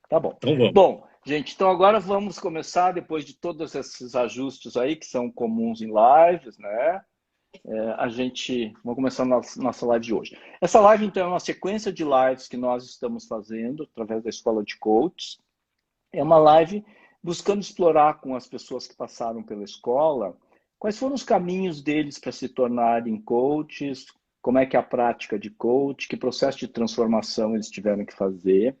Tá bom. Então vamos. Bom, gente, então agora vamos começar, depois de todos esses ajustes aí, que são comuns em lives, né? Vamos começar a nossa live de hoje. Essa live, então, é uma sequência de lives que nós estamos fazendo através da Escola de Coaches. É uma live buscando explorar com as pessoas que passaram pela escola quais foram os caminhos deles para se tornarem coaches, como é que é a prática de coach, que processo de transformação eles tiveram que fazer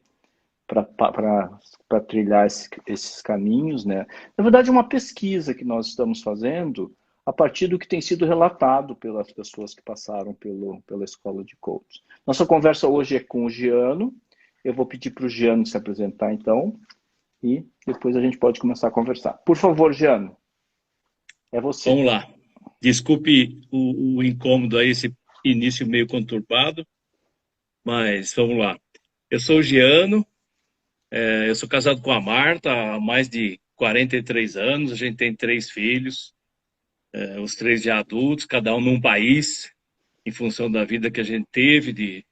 para trilhar esses caminhos, né? Na verdade, é uma pesquisa que nós estamos fazendo a partir do que tem sido relatado pelas pessoas que passaram pela escola de coach. Nossa conversa hoje é com o Giano. Eu vou pedir para o Giano se apresentar, então, e depois a gente pode começar a conversar. Por favor, Giano, é você. Vamos lá. Desculpe o incômodo aí, esse início meio conturbado, mas vamos lá. Eu sou o Giano, eu sou casado com a Marta há mais de 43 anos, a gente tem 3 filhos, os 3 já adultos, cada um num país, em função da vida que a gente teve de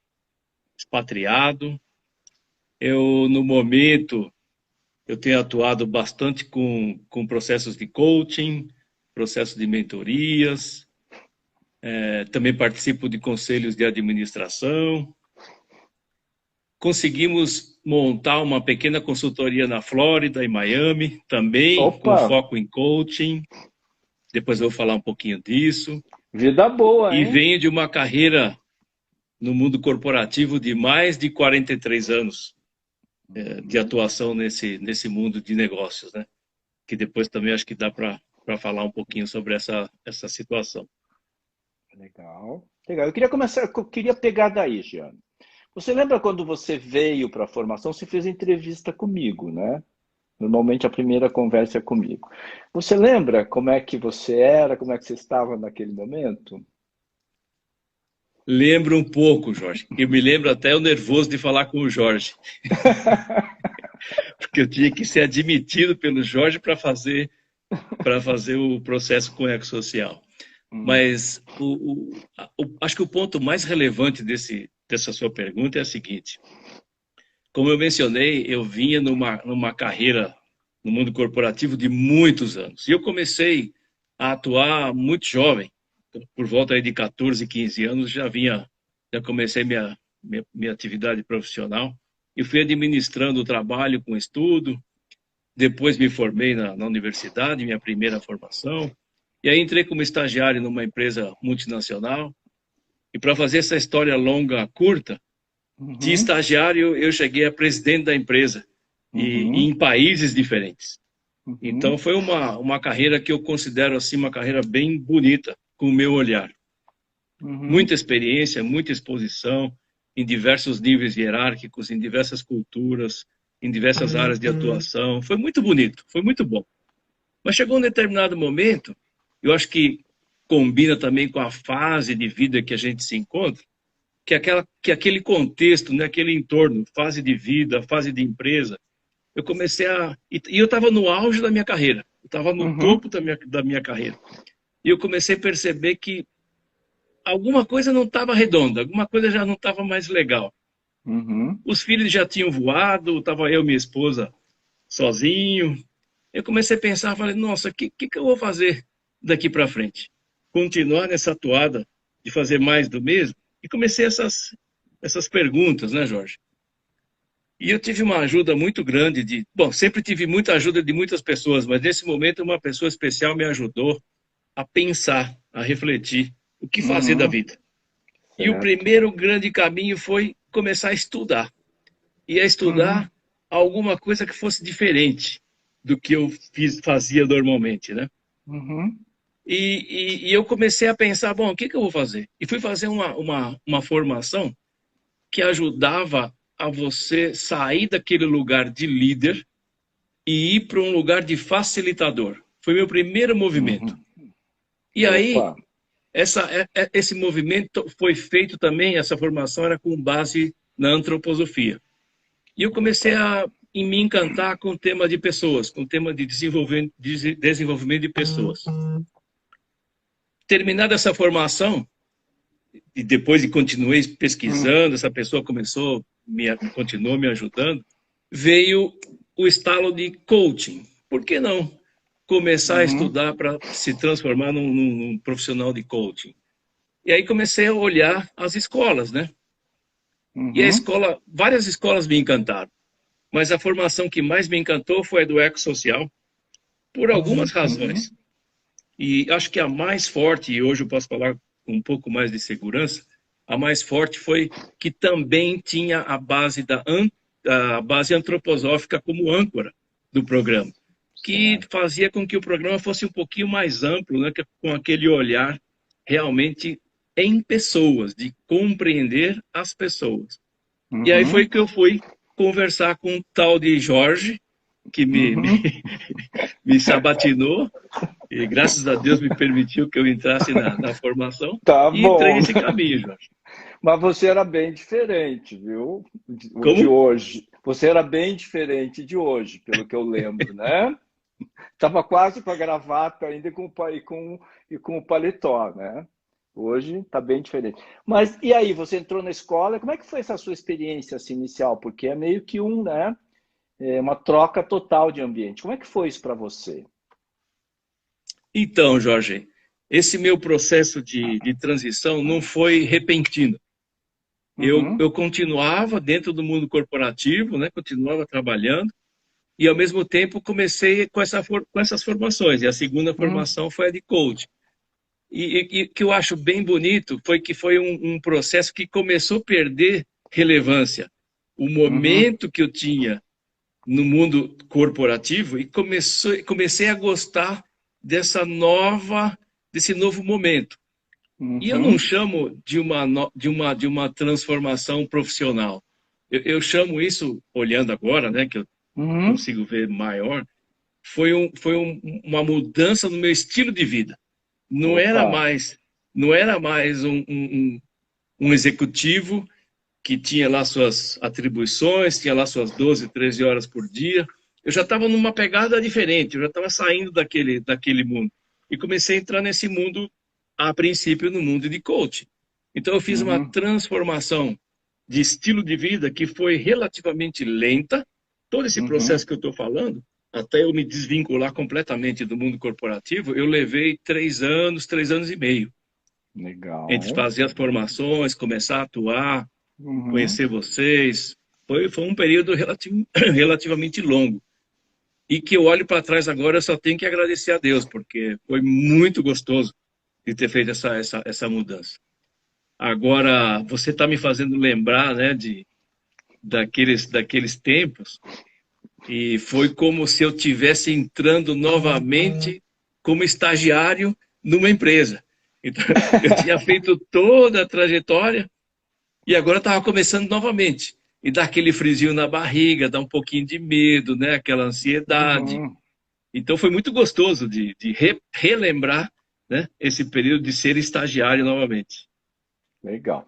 expatriado. No momento, eu tenho atuado bastante com processos de coaching, processos de mentorias, também participo de conselhos de administração. Conseguimos montar uma pequena consultoria na Flórida, em Miami, também com Opa, foco em coaching. Depois eu vou falar um pouquinho disso. vida boa, E hein? venho de uma carreira no mundo corporativo de mais de 43 anos de atuação nesse mundo de negócios, né? Que depois também acho que dá para falar um pouquinho sobre essa situação. Legal. Legal. Eu queria pegar daí, Giano. Você lembra quando você veio para a formação, você fez entrevista comigo, né? Normalmente a primeira conversa é comigo. Você lembra como é que você era, como é que você estava naquele momento? Lembro um pouco, Jorge. Eu me lembro até o nervoso de falar com o Jorge, porque eu tinha que ser admitido pelo Jorge para fazer o processo com o ecossocial. Hum, Mas acho que o ponto mais relevante dessa sua pergunta é o seguinte. Como eu mencionei, eu vinha numa carreira no mundo corporativo de muitos anos. E eu comecei a atuar muito jovem, por volta aí de 14, 15 anos, já comecei minha atividade profissional. E fui administrando o trabalho com estudo, depois me formei na universidade, minha primeira formação. E aí entrei como estagiário numa empresa multinacional. E para fazer essa história longa, curta, de uhum, estagiário eu cheguei a presidente da empresa e uhum, em países diferentes. Então uhum, foi uma carreira que eu considero assim uma carreira bem bonita com o meu olhar. uhum, Muita experiência, muita exposição em diversos níveis hierárquicos, em diversas culturas, em diversas áreas de atuação. Foi muito bonito, foi muito bom. Mas chegou um determinado momento, eu acho que combina também com a fase de vida que a gente se encontra, que aquele contexto, né, aquele entorno, fase de vida, fase de empresa, eu comecei a... E eu estava no auge da minha carreira, eu estava no uhum, topo da minha carreira. E eu comecei a perceber que alguma coisa não estava redonda, alguma coisa já não estava mais legal. uhum, Os filhos já tinham voado, estava eu e minha esposa sozinho. Eu comecei a pensar, falei, nossa, o que eu vou fazer daqui para frente? Continuar nessa toada de fazer mais do mesmo? E comecei essas perguntas, né, Jorge? E eu tive uma ajuda muito grande bom, sempre tive muita ajuda de muitas pessoas, mas nesse momento uma pessoa especial me ajudou a pensar, a refletir o que fazer da uhum, vida. E o certo. primeiro grande caminho foi começar a estudar. E a Uhum, estudar alguma coisa que fosse diferente do que eu fazia normalmente, né? uhum, E eu comecei a pensar, bom, o que eu vou fazer? E fui fazer uma formação que ajudava a você sair daquele lugar de líder e ir para um lugar de facilitador. Foi meu primeiro movimento. uhum. E aí, Opa. esse movimento foi feito também, essa formação era com base na antroposofia. E eu comecei Opa. a me encantar com o tema de pessoas, com o tema de desenvolvimento de pessoas. Terminada essa formação, e depois de continuei Hum, pesquisando, essa pessoa continuou me ajudando, veio o estalo de coaching. Por que não começar a estudar para se transformar num profissional de coaching? E aí comecei a olhar as escolas, né? E a escola, várias escolas me encantaram, mas a formação que mais me encantou foi a do ecossocial, por algumas razões. E acho que a mais forte, e hoje eu posso falar com um pouco mais de segurança, a mais forte foi que também tinha a base a base antroposófica como âncora do programa, que fazia com que o programa fosse um pouquinho mais amplo, né, com aquele olhar realmente em pessoas, de compreender as pessoas. E aí foi que eu fui conversar com um tal de Jorge, que me sabatinou, e graças a Deus me permitiu que eu entrasse na formação, Tá e entrei bom. nesse caminho, Jorge. Mas você era bem diferente, viu? De Como? hoje. Você era bem diferente de hoje, pelo que eu lembro, né? Tava quase com a gravata ainda e com o paletó, né? Hoje tá bem diferente. Mas e aí, você entrou na escola, como é que foi essa sua experiência assim, inicial? Porque é meio que né? É uma troca total de ambiente. Como é que foi isso para você? Então, Jorge, esse meu processo de transição não foi repentino. Eu continuava dentro do mundo corporativo, né? Continuava trabalhando, e ao mesmo tempo comecei com essas formações. E a segunda formação foi a de coach. E que eu acho bem bonito foi que foi um processo que começou a perder relevância. O momento que eu tinha no mundo corporativo e comecei a gostar desse novo momento. E eu não chamo de uma transformação profissional. Eu chamo isso, olhando agora, né, que eu consigo ver maior, uma mudança no meu estilo de vida. Não era Opa. mais, não era mais um executivo que tinha lá suas atribuições, tinha lá suas 12, 13 horas por dia. Eu já estava numa pegada diferente, eu já estava saindo daquele mundo. E comecei a entrar nesse mundo, a princípio, no mundo de coaching. Então, eu fiz uma transformação de estilo de vida que foi relativamente lenta. Todo esse processo que eu estou falando, até eu me desvincular completamente do mundo corporativo, eu levei 3 anos e meio. Entre Legal. fazer as formações, começar a atuar, Uhum. conhecer vocês. Foi um período relativamente longo. E que eu olho para trás agora, eu só tenho que agradecer a Deus, porque foi muito gostoso de ter feito essa mudança. Agora, você está me fazendo lembrar, né, daqueles tempos, e foi como se eu tivesse entrando novamente como estagiário numa empresa. Então, eu tinha feito toda a trajetória e agora estava começando novamente. E dá aquele frisinho na barriga, dá um pouquinho de medo, né? Aquela ansiedade. Então foi muito gostoso de relembrar, né, esse período de ser estagiário novamente. Legal.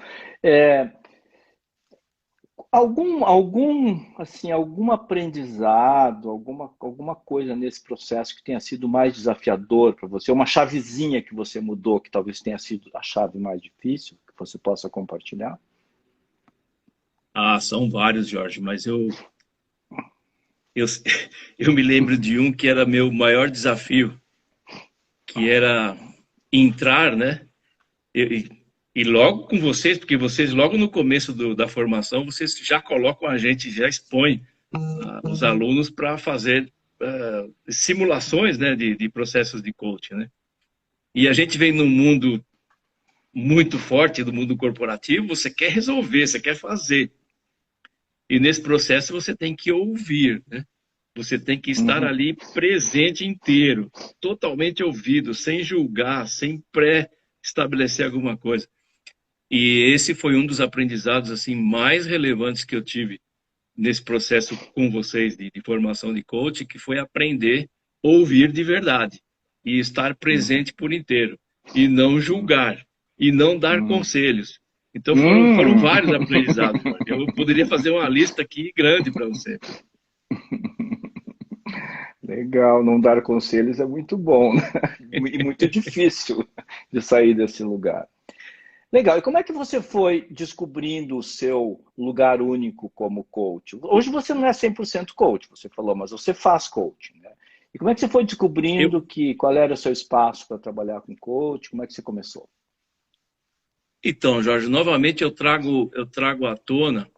Assim, algum aprendizado, alguma coisa nesse processo que tenha sido mais desafiador para você? Uma chavezinha que você mudou, que talvez tenha sido a chave mais difícil, que você possa compartilhar? Ah, são vários, Jorge, mas eu, eu me lembro de um que era meu maior desafio, que era entrar, né? E, e logo com vocês, porque vocês logo no começo da formação, vocês já colocam a gente, já expõem os alunos para fazer simulações, né, de processos de coaching, né? E a gente vem num mundo muito forte, do mundo corporativo, você quer resolver, você quer fazer. E nesse processo você tem que ouvir, né? Você tem que estar ali presente inteiro, totalmente ouvido, sem julgar, sem pré-estabelecer alguma coisa. E esse foi um dos aprendizados assim mais relevantes que eu tive nesse processo com vocês de formação de coach, que foi aprender a ouvir de verdade e estar presente por inteiro e não julgar e não dar conselhos. Então foram Hum. vários aprendizados. Eu poderia fazer uma lista aqui grande para você. Legal, não dar conselhos é muito bom, né? E muito difícil de sair desse lugar. Legal. E como é que você foi descobrindo o seu lugar único como coach? Hoje você não é 100% coach, você falou, mas você faz coaching, né? E como é que você foi Eu, descobrindo qual era o seu espaço para trabalhar com coach? Como é que você começou? então, Jorge, novamente eu trago à tona,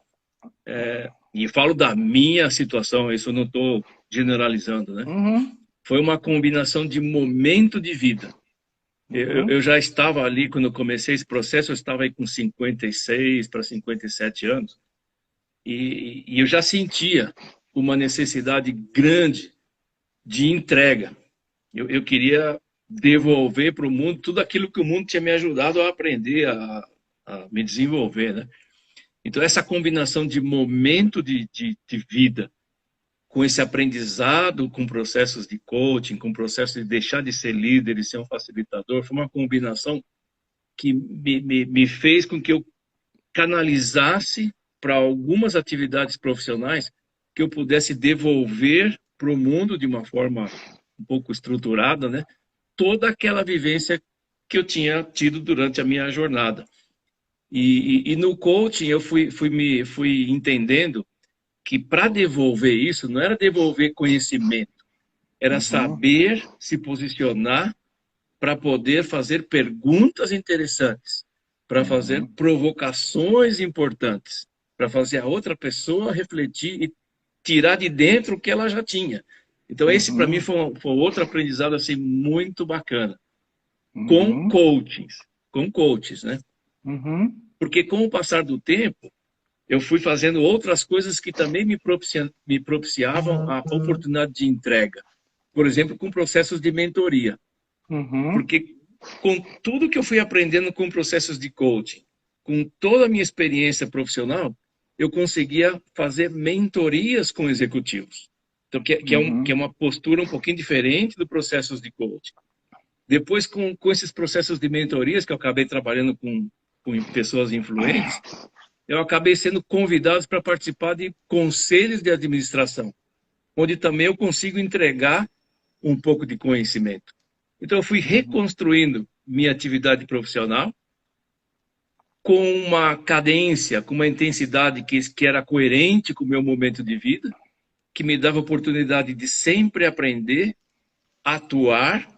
e falo da minha situação, isso eu não estou generalizando, né? Uhum, Foi uma combinação de momento de vida. Eu uhum, já estava ali, quando eu comecei esse processo, eu estava aí com 56 para 57 anos, e eu já sentia uma necessidade grande de entrega. Eu queria devolver para o mundo tudo aquilo que o mundo tinha me ajudado a aprender, a me desenvolver, né? Então, essa combinação de momento de vida com esse aprendizado, com processos de coaching, com processos de deixar de ser líder e ser um facilitador, foi uma combinação que me fez com que eu canalizasse para algumas atividades profissionais que eu pudesse devolver para o mundo de uma forma um pouco estruturada, né? Toda aquela vivência que eu tinha tido durante a minha jornada. E no coaching eu fui entendendo que para devolver isso, não era devolver conhecimento, era uhum, saber se posicionar para poder fazer perguntas interessantes, para fazer uhum, provocações importantes, para fazer a outra pessoa refletir e tirar de dentro o que ela já tinha. Então, esse para mim uhum, foi outro aprendizado assim, muito bacana. Com uhum, coachings, com coaches, né? uhum, Porque com o passar do tempo, eu fui fazendo outras coisas que também me propiciavam a oportunidade de entrega. Por exemplo, com processos de mentoria. uhum, Porque com tudo que eu fui aprendendo com processos de coaching, com toda a minha experiência profissional, eu conseguia fazer mentorias com executivos. Então, que é uhum, uma postura um pouquinho diferente do processos de coaching. Depois, com esses processos de mentorias, que eu acabei trabalhando com pessoas influentes, eu acabei sendo convidado para participar de conselhos de administração, onde também eu consigo entregar um pouco de conhecimento. Então, eu fui uhum, reconstruindo minha atividade profissional com uma cadência, com uma intensidade que era coerente com o meu momento de vida, que me dava oportunidade de sempre aprender, atuar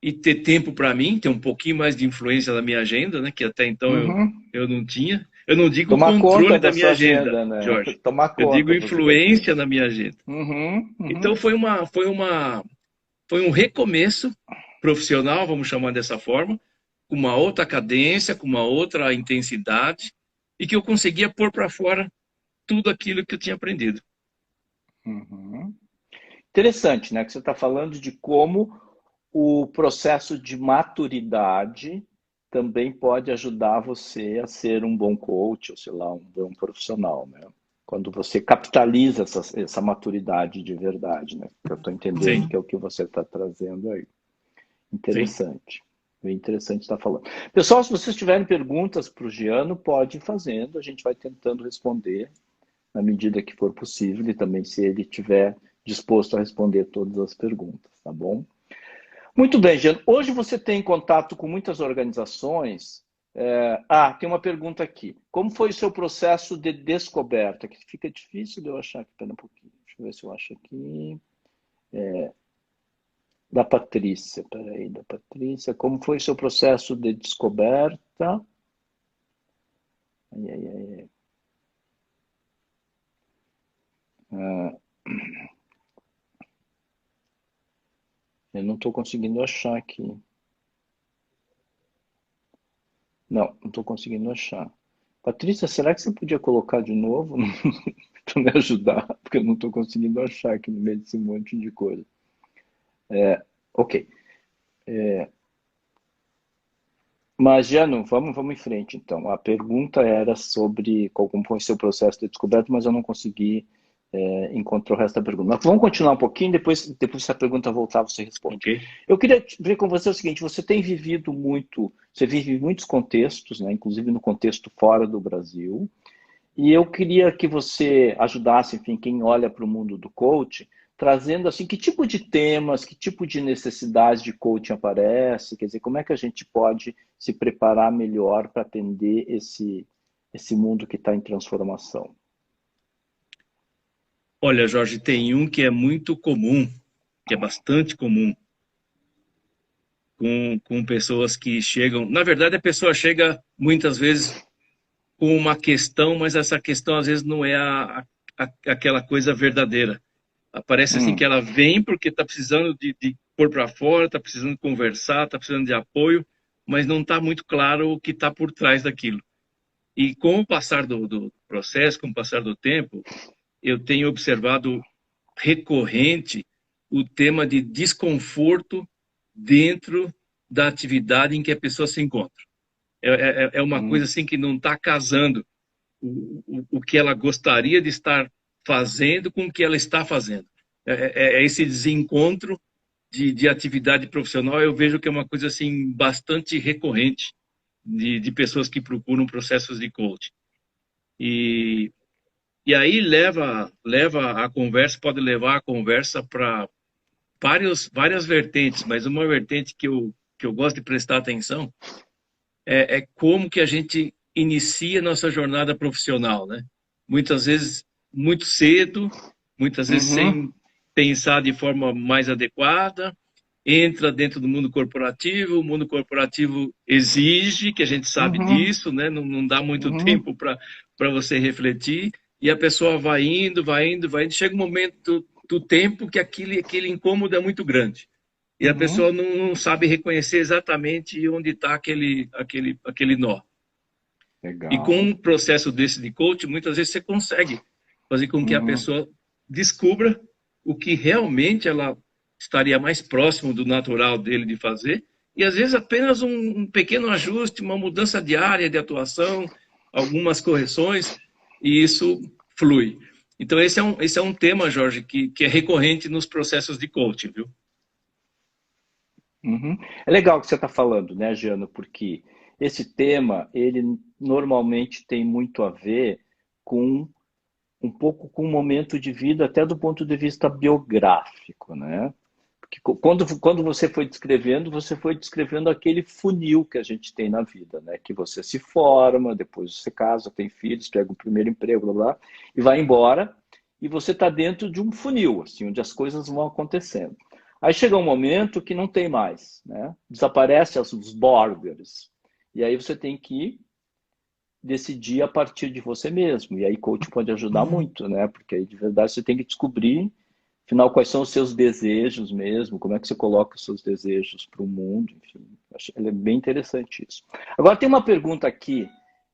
e ter tempo para mim, ter um pouquinho mais de influência na minha agenda, né, que até então uhum. eu não tinha. Eu não digo Tomar conta controle da da minha sua agenda, agenda, né? Jorge. Tomar Eu digo conta, você quer dizer. influência na minha agenda. Uhum, Então uhum, foi um recomeço profissional, vamos chamar dessa forma, com uma outra cadência, com uma outra intensidade, e que eu conseguia pôr para fora tudo aquilo que eu tinha aprendido. uhum. Interessante, né? Que você está falando de como o processo de maturidade também pode ajudar você a ser um bom coach, ou sei lá, um bom profissional, né? Quando você capitaliza essa maturidade de verdade, né? Que eu estou entendendo Sim, que é o que você está trazendo aí. sim. Interessante. Bem interessante estar falando. Pessoal, se vocês tiverem perguntas para o Giano, pode ir fazendo, a gente vai tentando responder na medida que for possível e também se ele estiver disposto a responder todas as perguntas, tá bom? Muito bem, Giano. Hoje você tem contato com muitas organizações. Tem uma pergunta aqui. Como foi o seu processo de descoberta? Que fica difícil de eu achar aqui. Espera um pouquinho. Deixa eu ver se eu acho aqui. Da Patrícia. Peraí, da Patrícia. Como foi o seu processo de descoberta? Ai, ai, ai. Ah, eu não estou conseguindo achar aqui. Não estou conseguindo achar. Patrícia, será que você podia colocar de novo para me ajudar? Porque eu não estou conseguindo achar aqui no meio desse monte de coisa. Ok. Mas, Jano, vamos em frente, então. A pergunta era sobre como foi o seu processo de descoberta, mas eu não consegui encontrar o resto da pergunta. Mas vamos continuar um pouquinho, depois se a pergunta voltar, você responde. Ok. Eu queria ver com você o seguinte, você tem vivido muito, você vive em muitos contextos, né, inclusive no contexto fora do Brasil, e eu queria que você ajudasse, enfim, quem olha para o mundo do coach, trazendo assim, que tipo de temas, que tipo de necessidades de coaching aparece, quer dizer, como é que a gente pode se preparar melhor para atender esse mundo que está em transformação? Olha, Jorge, tem um que é muito comum, que é bastante comum, com pessoas que chegam. Na verdade, a pessoa chega muitas vezes com uma questão, mas essa questão às vezes não é aquela coisa verdadeira. Parece assim que Hum, ela vem porque está precisando de pôr para fora, está precisando conversar, está precisando de apoio, mas não está muito claro o que está por trás daquilo. E com o passar do processo, com o passar do tempo, eu tenho observado recorrente o tema de desconforto dentro da atividade em que a pessoa se encontra. É uma coisa hum, assim que não está casando o que ela gostaria de estar fazendo com o que ela está fazendo. É esse desencontro de atividade profissional, eu vejo que é uma coisa assim bastante recorrente de pessoas que procuram processos de coaching. E, e aí leva a conversa, pode levar a conversa para várias vertentes, mas uma vertente que eu gosto de prestar atenção é como que a gente inicia nossa jornada profissional, né? Muitas vezes muito cedo, muitas vezes uhum, sem pensar de forma mais adequada, entra dentro do mundo corporativo, o mundo corporativo exige, que a gente sabe uhum, disso, né? Não dá muito uhum, tempo para você refletir, e a pessoa vai indo, vai indo, vai indo, chega um momento do tempo que aquele incômodo é muito grande. E a uhum. pessoa não sabe reconhecer exatamente onde está aquele nó. E com Legal. um processo desse de coaching, muitas vezes você consegue fazer com que a Uhum, pessoa descubra o que realmente ela estaria mais próximo do natural dele de fazer, e às vezes apenas um pequeno ajuste, uma mudança de área de atuação, algumas correções, e isso flui. Então, esse é um tema, Jorge, que é recorrente nos processos de coaching, viu? uhum. É legal o que você está falando, né, Jano? Porque esse tema, ele normalmente tem muito a ver com um pouco com o momento de vida, até do ponto de vista biográfico, né? Porque quando você foi descrevendo aquele funil que a gente tem na vida, né? Que você se forma, depois você casa, tem filhos, pega o primeiro emprego, blá, blá, e vai embora, e você está dentro de um funil, assim, onde as coisas vão acontecendo. Aí chega um momento que não tem mais, né? Desaparece os borders. E aí você tem que decidir a partir de você mesmo. E aí coach pode ajudar muito, né? Porque aí de verdade você tem que descobrir, afinal, quais são os seus desejos mesmo, como é que você coloca os seus desejos para o mundo, enfim. É bem interessante isso. Agora tem uma pergunta aqui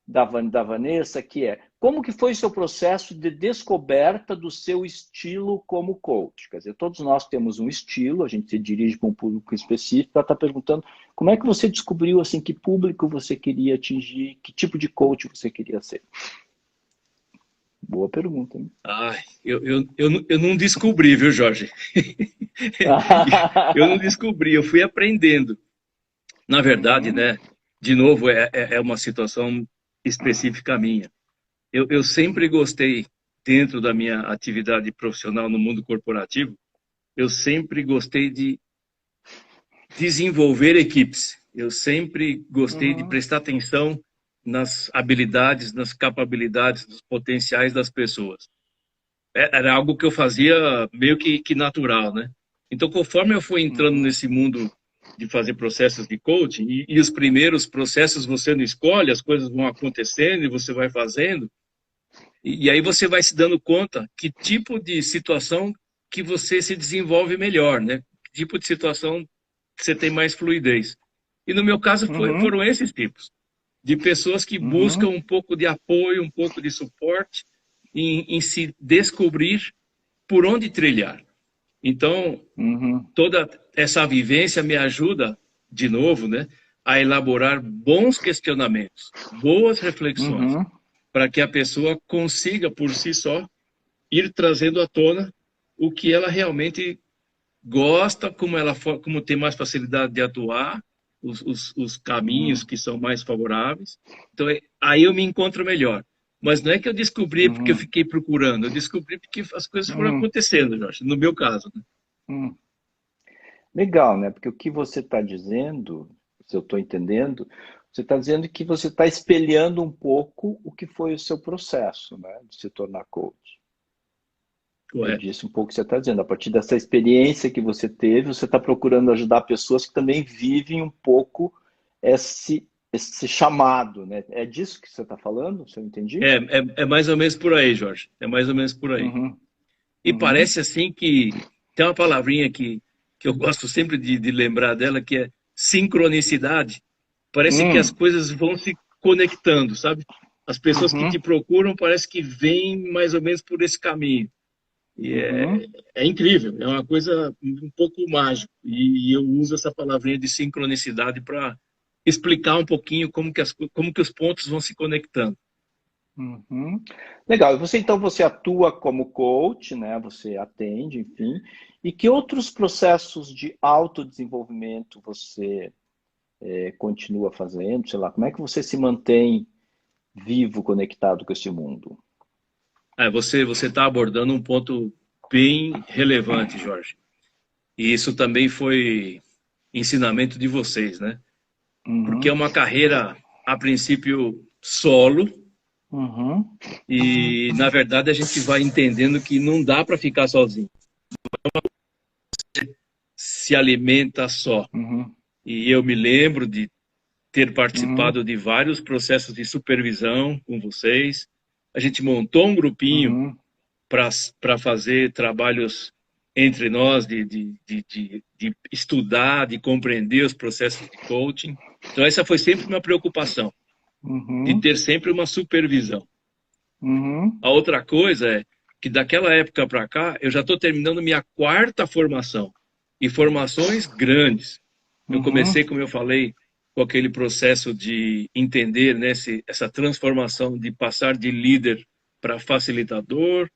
da Vanessa, que é: como que foi o seu processo de descoberta do seu estilo como coach? Quer dizer, todos nós temos um estilo, a gente se dirige para um público específico, ela está perguntando como é que você descobriu assim que público você queria atingir, que tipo de coach você queria ser? Boa pergunta, hein? Ai, eu não descobri, viu, Jorge? Eu não descobri, eu fui aprendendo. Na verdade, Uhum, né, de novo, é uma situação específica minha. Eu sempre gostei, dentro da minha atividade profissional no mundo corporativo, eu sempre gostei de desenvolver equipes. Eu sempre gostei de uhum, prestar atenção nas habilidades, nas capacidades, nos potenciais das pessoas. Era algo que eu fazia meio que natural, né? Então, conforme eu fui entrando uhum, nesse mundo de fazer processos de coaching, e os primeiros processos você não escolhe, as coisas vão acontecendo e você vai fazendo, e aí você vai se dando conta que tipo de situação que você se desenvolve melhor, né? Que tipo de situação que você tem mais fluidez. E no meu caso uhum, foram esses tipos, de pessoas que buscam uhum, um pouco de apoio, um pouco de suporte em se descobrir por onde trilhar. Então, uhum, toda essa vivência me ajuda, de novo, né, a elaborar bons questionamentos, boas reflexões, uhum, para que a pessoa consiga, por si só, ir trazendo à tona o que ela realmente gosta, como tem mais facilidade de atuar, os caminhos uhum, que são mais favoráveis. Então, aí eu me encontro melhor. Mas não é que eu descobri porque eu Uhum. fiquei procurando, eu descobri porque as coisas foram Uhum. acontecendo, Jorge, no meu caso, né? Uhum. Legal, né? Porque o que você está dizendo, se eu estou entendendo, você está dizendo que você está espelhando um pouco o que foi o seu processo, né, de se tornar coach. É Correto. disso um pouco que você está dizendo. A partir dessa experiência que você teve, você está procurando ajudar pessoas que também vivem um pouco esse chamado, né? É disso que você está falando, se eu entendi? É mais ou menos por aí, Jorge. É mais ou menos por aí. Uhum, E uhum, parece assim que tem uma palavrinha que eu gosto sempre de lembrar dela, que é sincronicidade. Parece que as hum, coisas vão se conectando, sabe? As pessoas que te uhum, procuram parece que vêm mais ou menos por esse caminho. E uhum, é incrível, é uma coisa um pouco mágica. E eu uso essa palavrinha de sincronicidade para explicar um pouquinho como que os pontos vão se conectando. uhum. Legal. E você então você atua como coach, né? Você atende, enfim. E que outros processos de autodesenvolvimento você continua fazendo? Sei lá, como é que você se mantém vivo, conectado com esse mundo? Você está abordando um ponto bem relevante, Jorge. E isso também foi ensinamento de vocês, né? Porque é Uhum, uma carreira, a princípio, solo, uhum, e na verdade a gente vai entendendo que não dá para ficar sozinho, se alimenta só. uhum, E eu me lembro de ter uhum, participado de vários processos de supervisão com vocês. A gente montou um grupinho uhum, para fazer trabalhos entre nós, de estudar, de compreender os processos de coaching. Então, essa foi sempre uma preocupação, de uhum, ter sempre uma supervisão. uhum, A outra coisa é que daquela época para cá, eu já estou terminando minha quarta formação, e formações grandes. Eu uhum, comecei, como eu falei, com aquele processo de entender, né, essa transformação de passar de líder para facilitador.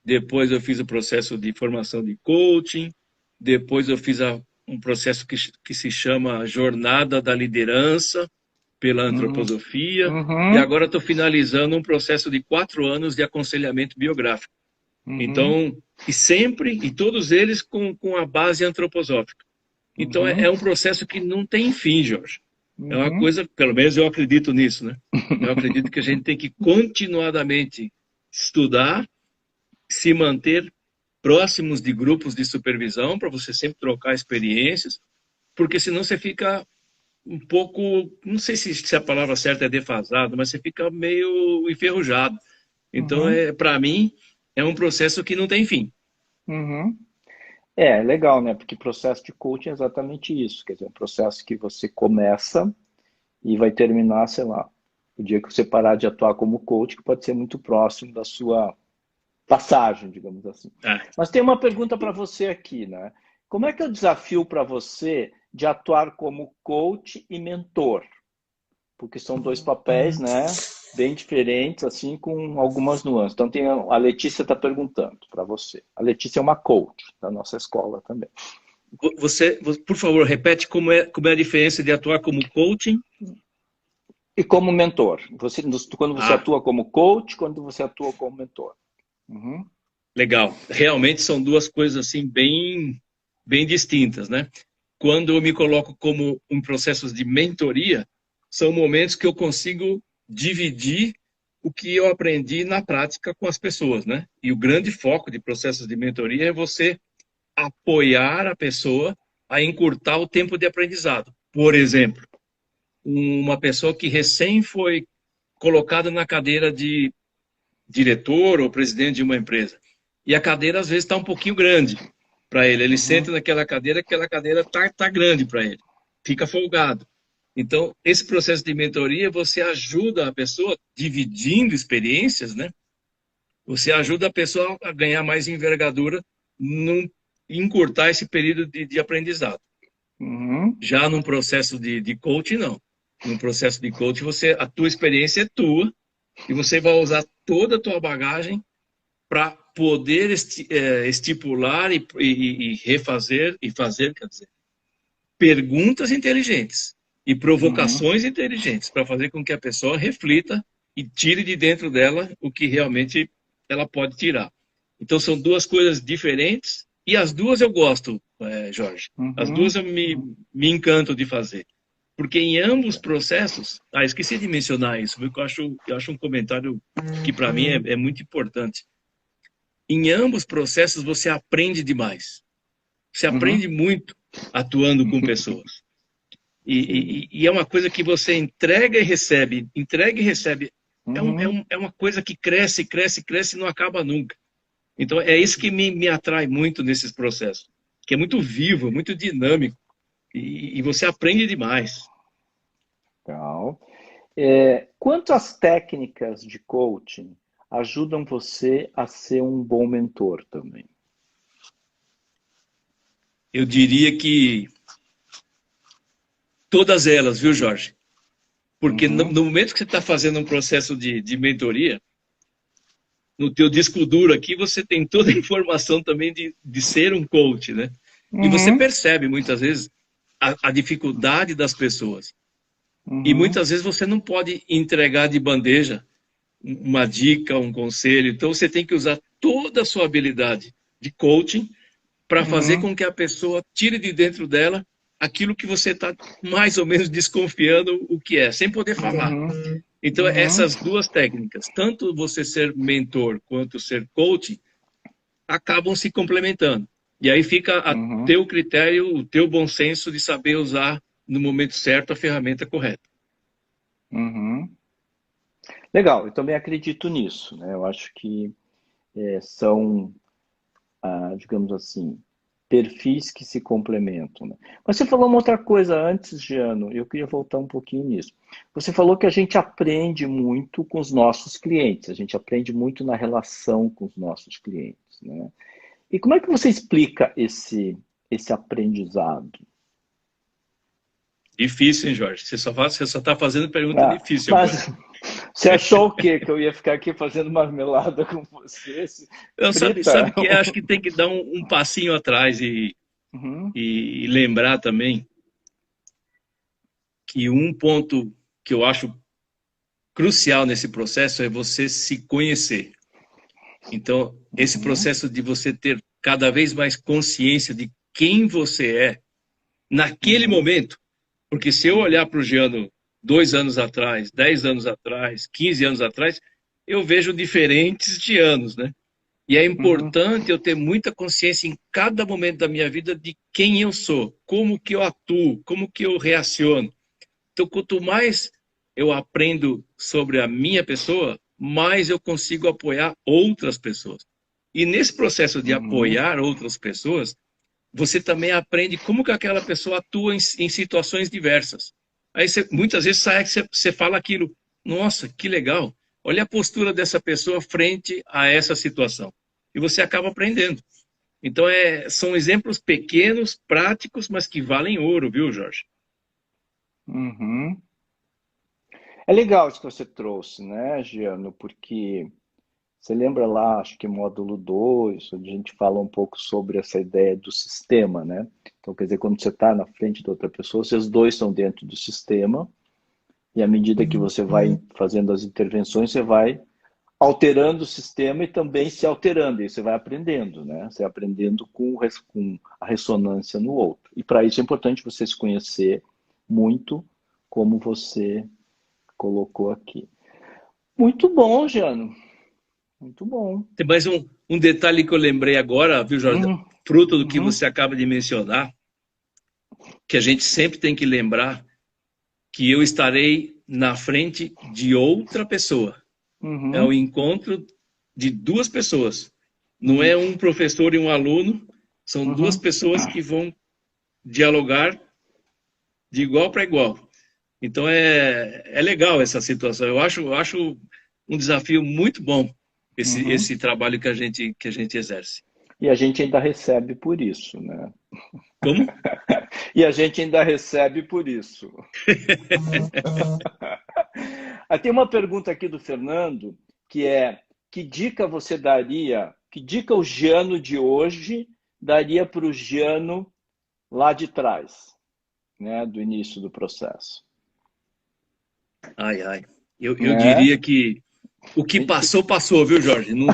Depois eu fiz o processo de formação de coaching. Depois eu fiz um processo que se chama Jornada da Liderança pela uhum, Antroposofia. E uhum, agora estou finalizando um processo de 4 anos de aconselhamento biográfico. uhum, Então, e sempre, e todos eles com a base antroposófica. Então, uhum, é um processo que não tem fim, Jorge. É uma uhum. coisa, pelo menos eu acredito nisso, né? Eu acredito que a gente tem que continuadamente estudar, se manter próximos de grupos de supervisão, para você sempre trocar experiências, porque senão você fica um pouco, não sei se a palavra certa é defasado, mas você fica meio enferrujado. Então, Uhum, para mim, é um processo que não tem fim. uhum. É, legal, né? Porque processo de coaching é exatamente isso. Quer dizer, um processo que você começa e vai terminar, sei lá, o dia que você parar de atuar como coach, que pode ser muito próximo da sua passagem, digamos assim. Ah, Mas tem uma pergunta para você aqui, né? Como é que é o desafio para você de atuar como coach e mentor? Porque são dois papéis, né? Bem diferentes, assim, com algumas nuances. Então, a Letícia está perguntando para você. A Letícia é uma coach da nossa escola também. por favor, repete como é a diferença de atuar como coaching. E como mentor? Quando você Ah, atua como coach, quando você atua como mentor? Uhum, legal. Realmente são duas coisas assim bem distintas, né? Quando eu me coloco como em processos de mentoria, são momentos que eu consigo dividir o que eu aprendi na prática com as pessoas, né? E o grande foco de processos de mentoria é você apoiar a pessoa a encurtar o tempo de aprendizado. Por exemplo, uma pessoa que recém foi colocada na cadeira de diretor ou presidente de uma empresa. E a cadeira, às vezes, está um pouquinho grande para ele. Ele senta uhum, naquela cadeira, aquela cadeira tá grande para ele. Fica folgado. Então, esse processo de mentoria, você ajuda a pessoa, dividindo experiências, né? Você ajuda a pessoa a ganhar mais envergadura, num, encurtar esse período de aprendizado. uhum, Já num processo de coaching, não. Num processo de coaching, a tua experiência é tua, e você vai usar toda a tua bagagem para poder estipular e refazer e fazer, quer dizer, perguntas inteligentes e uhum, provocações inteligentes para fazer com que a pessoa reflita e tire de dentro dela o que realmente ela pode tirar. Então, são duas coisas diferentes e as duas eu gosto, Jorge. As duas eu me encanto de fazer. Porque em ambos processos... Ah, esqueci de mencionar isso, porque eu acho um comentário que para mim é muito importante. Em ambos processos você aprende demais. Você aprende muito atuando com pessoas. E é uma coisa que você entrega e recebe. Entrega e recebe. É uma coisa que cresce, cresce, cresce e não acaba nunca. Então, é isso que me atrai muito nesses processos. Que é muito vivo, muito dinâmico. E você aprende demais. Legal. Quanto às técnicas de coaching ajudam você a ser um bom mentor também? Eu diria que todas elas, viu, Jorge? Porque no momento que você está fazendo um processo de mentoria, no teu disco duro aqui, você tem toda a informação também de ser um coach, né? E você percebe, muitas vezes, a dificuldade das pessoas. E muitas vezes você não pode entregar de bandeja uma dica, um conselho. Então, você tem que usar toda a sua habilidade de coaching para fazer com que a pessoa tire de dentro dela aquilo que você está mais ou menos desconfiando o que é, sem poder falar. Então, essas duas técnicas, tanto você ser mentor quanto ser coach, acabam se complementando. E aí fica a teu critério, o teu bom senso de saber usar no momento certo a ferramenta correta. Legal, eu também acredito nisso, né? Eu acho que são, digamos assim, perfis que se complementam, né? Mas você falou uma outra coisa antes, Giano, e eu queria voltar um pouquinho nisso. Você falou que a gente aprende muito com os nossos clientes, a gente aprende muito na relação com os nossos clientes, né? E como é que você explica esse aprendizado? Difícil, hein, Jorge? Você só está fazendo pergunta difícil agora. Mas você achou o quê? Que eu ia ficar aqui fazendo marmelada com você? Eu sabe que acho que tem que dar um passinho atrás e lembrar também que um ponto que eu acho crucial nesse processo é você se conhecer. Então, esse processo de você ter cada vez mais consciência de quem você é naquele momento, porque se eu olhar para o Giano 2 anos atrás, 10 anos atrás, 15 anos atrás, eu vejo diferentes Gianos, né? E é importante eu ter muita consciência em cada momento da minha vida de quem eu sou, como que eu atuo, como que eu reaciono. Então, quanto mais eu aprendo sobre a minha pessoa, mais eu consigo apoiar outras pessoas. E nesse processo de apoiar outras pessoas, você também aprende como que aquela pessoa atua em situações diversas. Aí muitas vezes sai que você fala aquilo, nossa, que legal, olha a postura dessa pessoa frente a essa situação. E você acaba aprendendo. Então, são exemplos pequenos, práticos, mas que valem ouro, viu, Jorge? É legal isso que você trouxe, né, Giano? Porque você lembra lá, acho que módulo 2, onde a gente fala um pouco sobre essa ideia do sistema, né? Então, quer dizer, quando você está na frente de outra pessoa, vocês dois estão dentro do sistema, e à medida que você vai fazendo as intervenções, você vai alterando o sistema e também se alterando, e você vai aprendendo, né? Você vai aprendendo com a ressonância no outro. E para isso é importante você se conhecer muito, como você colocou aqui. Muito bom, Giano. Muito bom. Tem mais um detalhe que eu lembrei agora, viu, Jorge? Fruto do que você acaba de mencionar, que a gente sempre tem que lembrar que eu estarei na frente de outra pessoa. É o encontro de duas pessoas. Não é um professor e um aluno, são duas pessoas que vão dialogar de igual para igual. Então é legal essa situação. Eu acho um desafio muito bom esse trabalho que a gente exerce. E a gente ainda recebe por isso, né? Como? E a gente ainda recebe por isso. Tem uma pergunta aqui do Fernando, que é: que dica você daria, que dica o Giano de hoje daria para o Giano lá de trás, né, do início do processo? Ai, ai. Eu né? diria que o que A gente fica... passou, passou, viu, Jorge? Não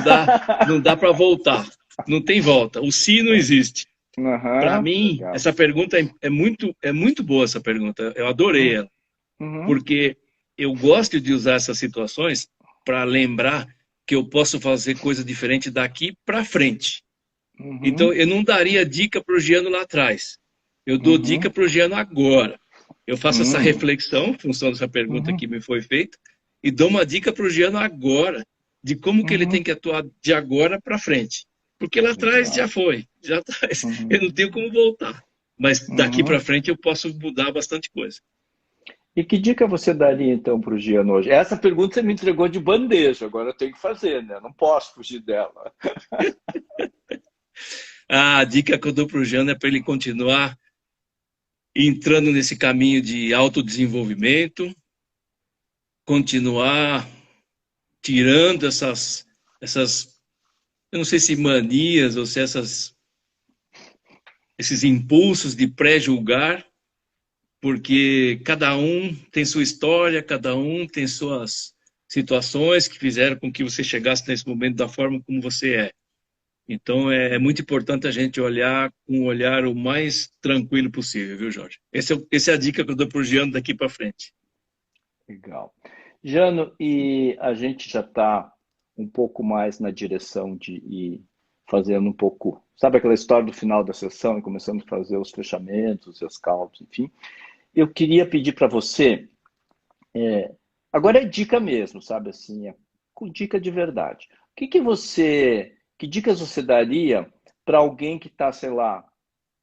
dá para voltar. Não tem volta. O se não existe. Para Aham, mim, legal. essa pergunta é muito boa essa pergunta. Eu adorei ela, Uhum, porque eu gosto de usar essas situações para lembrar que eu posso fazer coisa diferente daqui para frente. Então, uhum, eu não daria dica para o Giano lá atrás. Eu dou dica uhum, para o Giano agora. Eu faço essa uhum, reflexão, em função dessa pergunta uhum, que me foi feita, e dou uma dica para o Giano agora, de como que ele tem uhum. que atuar de agora para frente. Porque lá atrás já Legal. foi, já atrás. Eu não Uhum, tenho como voltar. Mas daqui para uhum. frente eu posso mudar bastante coisa. E que dica você daria então para o Giano hoje? Essa pergunta você me entregou de bandeja, agora eu tenho que fazer, né? Não posso fugir dela. A dica que eu dou para o Giano é para ele continuar entrando nesse caminho de autodesenvolvimento, continuar tirando essas, eu não sei se manias ou se esses impulsos de pré-julgar, porque cada um tem sua história, cada um tem suas situações que fizeram com que você chegasse nesse momento da forma como você é. Então é muito importante a gente olhar com um olhar o mais tranquilo possível, viu, Jorge? Essa é a dica que eu dou para o Giano daqui para frente. Legal. Jano, e a gente já está um pouco mais na direção de ir fazendo um pouco. Sabe aquela história do final da sessão e começando a fazer os fechamentos, os cálculos, enfim. Eu queria pedir para você, agora é dica mesmo, sabe assim, é com dica de verdade. Que dicas você daria para alguém que está, sei lá,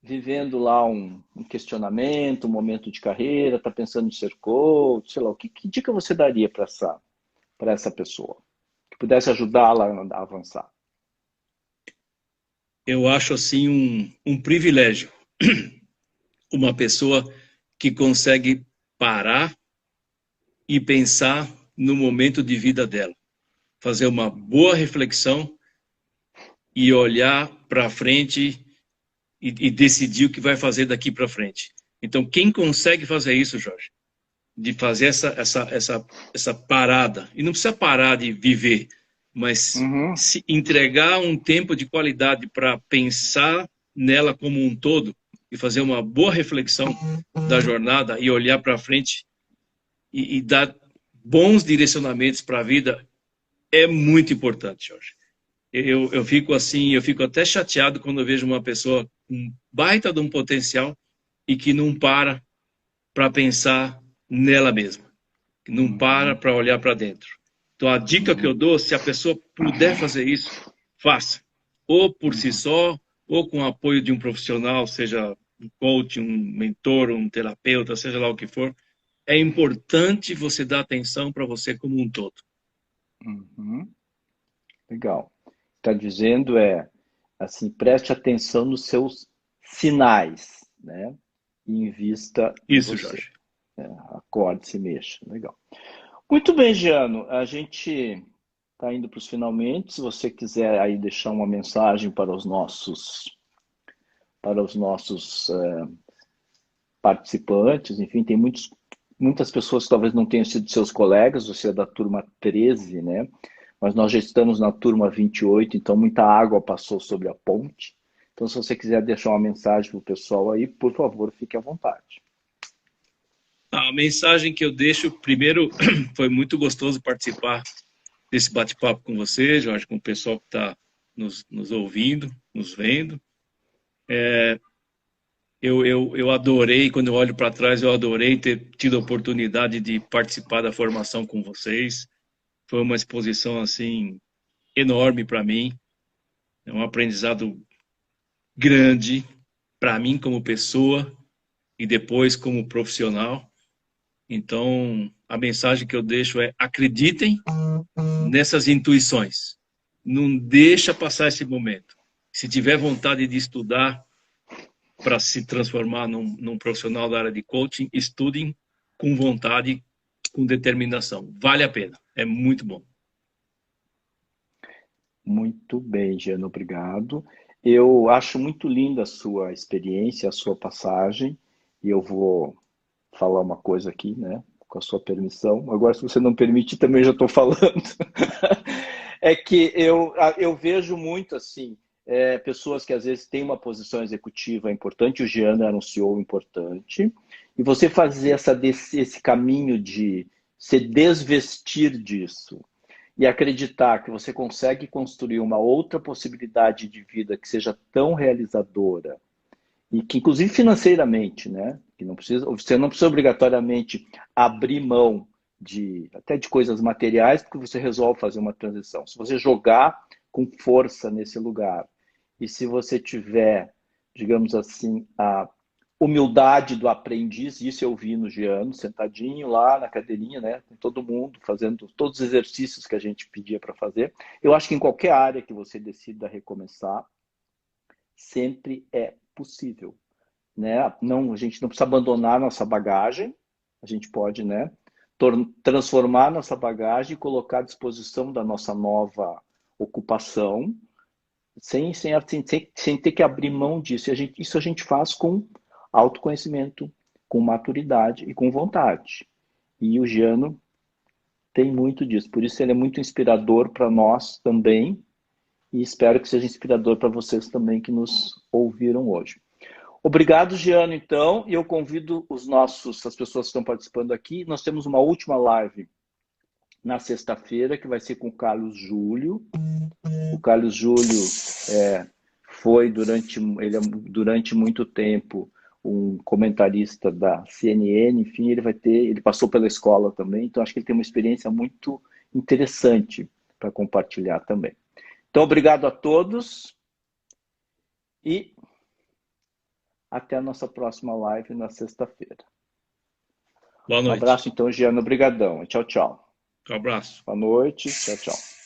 vivendo lá um questionamento, um momento de carreira, está pensando em ser coach, sei lá, que dica você daria para essa pessoa? Que pudesse ajudá-la a avançar? Eu acho assim um privilégio uma pessoa que consegue parar e pensar no momento de vida dela, fazer uma boa reflexão e olhar para frente e decidir o que vai fazer daqui para frente. Então, quem consegue fazer isso, Jorge, de fazer essa parada, e não precisa parar de viver, mas Uhum, se entregar um tempo de qualidade para pensar nela como um todo e fazer uma boa reflexão da jornada e olhar para frente e dar bons direcionamentos para a vida é muito importante, Jorge. Eu fico assim, eu fico até chateado quando eu vejo uma pessoa com baita de um potencial e que não para pensar nela mesma, que não uhum, para olhar para dentro. Então, a dica que eu uhum, dou, se a pessoa puder fazer isso, faça. Ou por si uhum, só, ou com o apoio de um profissional, seja um coach, um mentor, um terapeuta, seja lá o que for. É importante você dar atenção para você como um todo. uhum. Legal. Está dizendo assim, preste atenção nos seus sinais, né? E invista em Isso, você. Jorge. Acorde, se mexa. Legal. Muito bem, Giano. A gente está indo para os finalmente. Se você quiser aí deixar uma mensagem para os nossos participantes, enfim, tem muitas pessoas que talvez não tenham sido seus colegas, você é da turma 13, né? Mas nós já estamos na turma 28, então muita água passou sobre a ponte. Então, se você quiser deixar uma mensagem para o pessoal aí, por favor, fique à vontade. A mensagem que eu deixo, primeiro, foi muito gostoso participar desse bate-papo com você, Jorge, com o pessoal que está nos ouvindo, nos vendo. Eu adorei, quando eu olho para trás, eu adorei ter tido a oportunidade de participar da formação com vocês. Foi uma exposição, assim, enorme para mim. É um aprendizado grande para mim como pessoa e depois como profissional. Então, a mensagem que eu deixo é: acreditem nessas intuições. Não deixa passar esse momento. Se tiver vontade de estudar para se transformar num profissional da área de coaching, estudem com vontade, com determinação. Vale a pena. É muito bom. Muito bem, Giano, obrigado. Eu acho muito linda a sua experiência, a sua passagem, e eu vou falar uma coisa aqui, né? com a sua permissão. Agora, se você não permite, também já estou falando. É que eu vejo muito assim, pessoas que às vezes têm uma posição executiva importante, o Jean era um CEO importante, e você fazer esse caminho de se desvestir disso e acreditar que você consegue construir uma outra possibilidade de vida que seja tão realizadora e que, inclusive financeiramente, né? Que não precisa, você não precisa obrigatoriamente abrir mão até de coisas materiais, porque você resolve fazer uma transição. Se você jogar com força nesse lugar e se você tiver, digamos assim, a humildade do aprendiz, isso eu vi no Giano, sentadinho lá na cadeirinha, né, com todo mundo, fazendo todos os exercícios que a gente pedia para fazer. Eu acho que em qualquer área que você decida recomeçar, sempre é possível, né? Não, a gente não precisa abandonar nossa bagagem, a gente pode, né, transformar nossa bagagem e colocar à disposição da nossa nova ocupação, sem ter que abrir mão disso. Isso a gente faz com autoconhecimento, com maturidade e com vontade. E o Giano tem muito disso, por isso ele é muito inspirador para nós também, e espero que seja inspirador para vocês também que nos ouviram hoje. Obrigado, Giano, então, e eu convido as pessoas que estão participando aqui, nós temos uma última live na sexta-feira, que vai ser com o Carlos Júlio. O Carlos Júlio foi durante muito tempo um comentarista da CNN, enfim, ele passou pela escola também, então acho que ele tem uma experiência muito interessante para compartilhar também. Então, obrigado a todos e até a nossa próxima live na sexta-feira. Boa noite. Um abraço, então, Giano. Obrigadão. Tchau, tchau. Um abraço. Boa noite. Tchau, tchau.